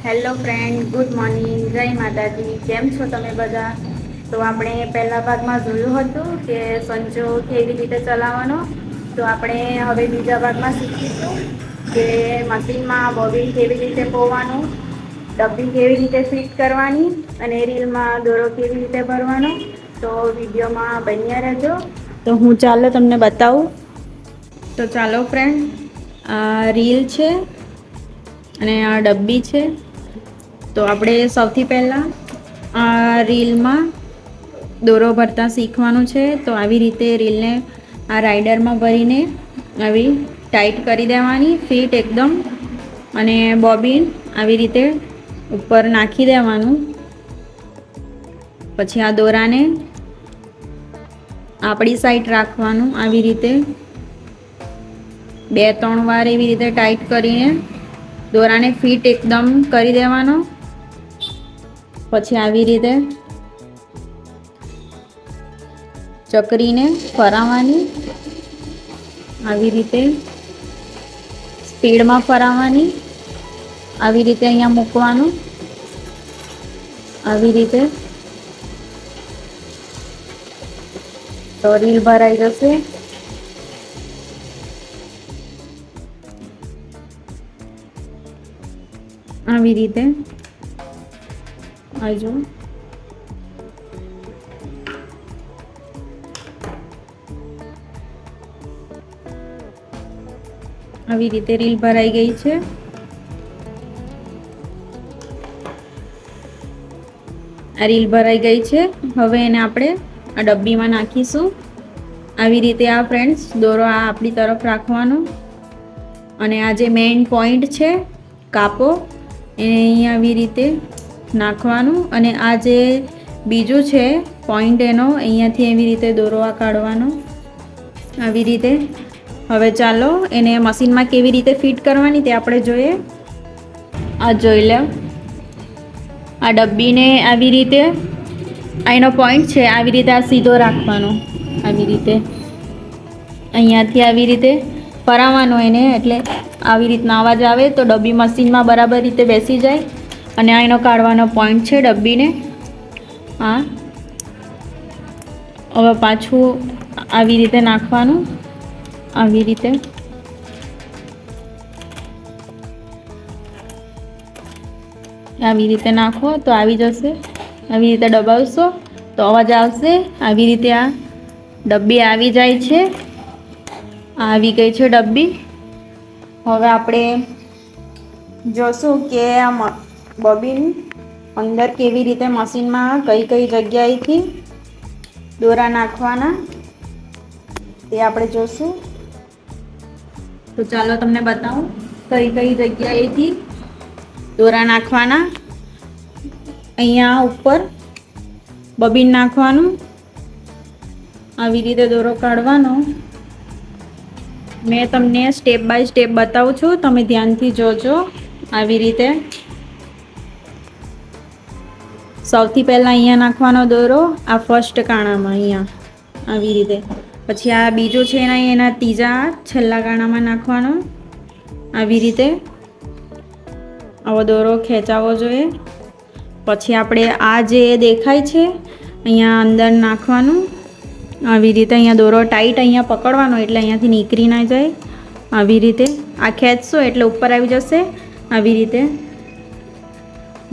Hello friend, good morning, જય માતાજી. કેમ છો તમે બધા? તો આપણે પહેલા ભાગમાં જોયું હતું કે સંચો કેવી રીતે ચલાવવાનો. તો આપણે હવે બીજા ભાગમાં શીખીશું કે મશીનમાં બોબિન કેવી રીતે પોવાનું, ડબ્બી કેવી રીતે ફિટ કરવાની અને રીલમાં દોરો કેવી રીતે ભરવાનો. તો વિડીયોમાં બન્યા રહેજો. તો હું ચાલો તમને બતાવું. તો ચાલો ફ્રેન્ડ, આ રીલ છે અને આ ડબ્બી છે. તો આપણે સૌથી પહેલાં આ રીલમાં દોરો ભરતા શીખવાનું છે. તો આવી રીતે રીલને આ રાઈડરમાં ભરીને આવી ટાઈટ કરી દેવાની, ફિટ એકદમ. અને બોબિન આવી રીતે ઉપર નાખી દેવાનું. પછી આ દોરાને આપણી સાઈડ રાખવાનું. આવી રીતે 2-3 વાર એવી રીતે ટાઈટ કરીને દોરાને ફિટ એકદમ કરી દેવાનો. પછી આવી રીતે ચકરીને ફરાવવાની, આવી રીતે સ્પીડમાં ફરાવવાની. આવી રીતે અહીંયા મૂકવાનું, આવી રીતે. તો રીલ ભરાઈ જશે. આવી રીતે હજુ આવી રીતે રીલ ભરાઈ ગઈ છે. આ રીલ ભરાઈ ગઈ છે. હવે એને આપણે આ ડબ્બીમાં નાખીશું. આવી રીતે આ ફ્રેન્ડ્સ દોરો આ આપણી તરફ રાખવાનો અને આ જે મેઇન પોઈન્ટ છે કાપો એને અહીંયા આવી રીતે નાખવાનું. અને આ જે બીજું છે પોઈન્ટ એનો અહીંયાથી એવી રીતે દોરો આ કાઢવાનો, આવી રીતે. હવે ચાલો એને મશીનમાં કેવી રીતે ફિટ કરવાની તે આપણે જોઈએ. આ જોઈ લો, આ ડબ્બીને આવી રીતે આ એનો પોઈન્ટ છે, આવી રીતે આ સીધો રાખવાનો. આવી રીતે અહીંયાથી આવી રીતે ફરાવવાનો એને, એટલે આવી રીતના અવાજ આવે તો ડબ્બી મશીનમાં બરાબર રીતે બેસી જાય. અને આ એનો કાઢવાનો પોઈન્ટ છે ડબ્બીને. હા, હવે પાછું આવી રીતે નાખવાનું. આવી રીતે આવી રીતે નાખો તો આવી જશે. આવી રીતે દબાવશો તો અવાજ આવશે. આવી રીતે આ ડબ્બી આવી જાય છે. આવી ગઈ છે ડબ્બી. હવે આપણે જોશું કે આ બોબિન અંદર કેવી રીતે મશીનમાં કઈ કઈ જગ્યાએથી દોરા નાખવાના તે આપણે જોશું. તો ચાલો તમને બતાવું કઈ કઈ જગ્યાએથી દોરા નાખવાના. અહીંયા ઉપર બોબિન નાખવાનું, આવી રીતે દોરો કાઢવાનો. મેં તમને સ્ટેપ બાય સ્ટેપ બતાવું છું, તમે ધ્યાનથી જોજો. આવી રીતે સૌથી પહેલાં અહીંયા નાખવાનો દોરો, આ ફર્સ્ટ કાણામાં અહીંયા આવી રીતે. પછી આ બીજું છે એના ત્રીજા છેલ્લા કાણામાં નાખવાનો. આવી રીતે આવો દોરો ખેંચાવો જોઈએ. પછી આપણે આ જે દેખાય છે અહીંયા અંદર નાખવાનું. આવી રીતે અહીંયા દોરો ટાઈટ અહીંયા પકડવાનો એટલે અહીંયાથી નીકળી ના જાય. આવી રીતે આ ખેંચશો એટલે ઉપર આવી જશે. આવી રીતે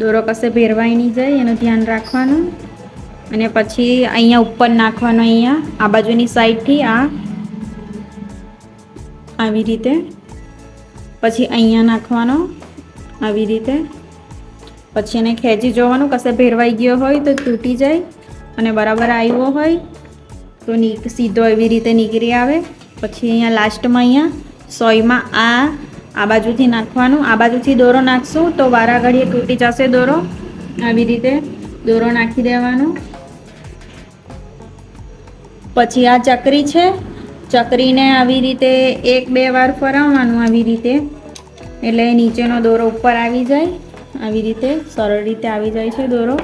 દોરો કશે ભેરવાઈ નહીં જાય એનું ધ્યાન રાખવાનું. અને પછી અહીંયા ઉપર નાખવાનો, અહીંયા આ બાજુની સાઈડથી આ આવી રીતે. પછી અહીંયા નાખવાનો આવી રીતે. પછી એને ખેંચી જોવાનું, કશે ભેરવાઈ ગયો હોય તો તૂટી જાય અને બરાબર આવ્યો હોય તો સીધો એવી રીતે નીકળી આવે. પછી અહીંયા લાસ્ટમાં અહીંયા સોયમાં આ બાજુથી નાખવાનું. આ બાજુથી દોરો નાખશું તો વારા ઘડીએ તૂટી જશે દોરો. આવી રીતે દોરો નાખી દેવાનો. પછી આ ચકરી છે, ચકરીને આવી રીતે 1-2 વાર ફરાવવાનું. આવી રીતે એટલે નીચેનો દોરો ઉપર આવી જાય. આવી રીતે સરળ રીતે આવી જાય છે દોરો.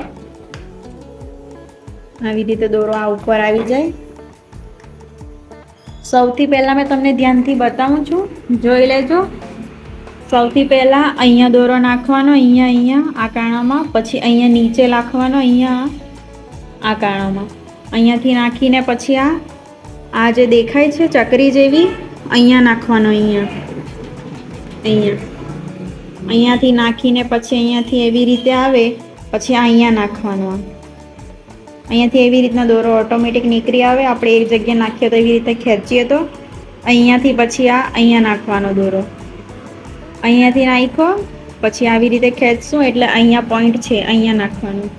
આવી રીતે દોરો આ ઉપર આવી જાય. સૌથી પહેલાં મેં તમને ધ્યાનથી બતાવું છું, જોઈ લેજો. સૌથી પહેલાં અહીંયા દોરો નાખવાનો, અહીંયા આ કાણામાં, પછી અહીંયા નીચે નાખવાનો, અહીંયા આ કાણામાં. અહીંયાથી નાખીને પછી આ જે દેખાય છે ચકરી જેવી, અહીંયા નાખવાનો, અહીંયાથી નાખીને પછી અહીંયાથી એવી રીતે આવે, પછી અહીંયા નાખવાનો. અહીંયાથી એવી રીતના દોરો ઓટોમેટિક નીકળી આવે. આપણે એક જગ્યાએ નાખીએ તો એવી રીતે ખેંચીએ તો અહીંયાથી પછી અહીંયા નાખવાનો દોરો. અહીંયાથી નાખ્યો પછી આવી રીતે ખેંચશું એટલે અહીંયા પોઈન્ટ છે, અહીંયા નાખવાનું.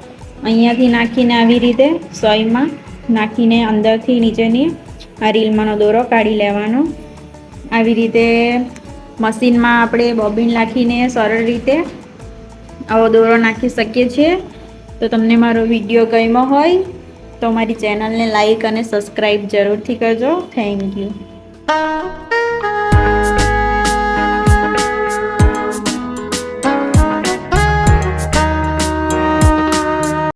અહીંયાથી નાખીને આવી રીતે સોયમાં નાખીને અંદરથી નીચેની આ રીલમાંનો દોરો કાઢી લેવાનો. આવી રીતે મશીનમાં આપણે બોબિન નાખીને સરળ રીતે આવો દોરો નાખી શકીએ છીએ. તો તમને મારો વિડીયો ગમ્યો હોય તો મારી ચેનલને લાઈક અને સબસ્ક્રાઈબ જરૂરથી કરજો. Thank you.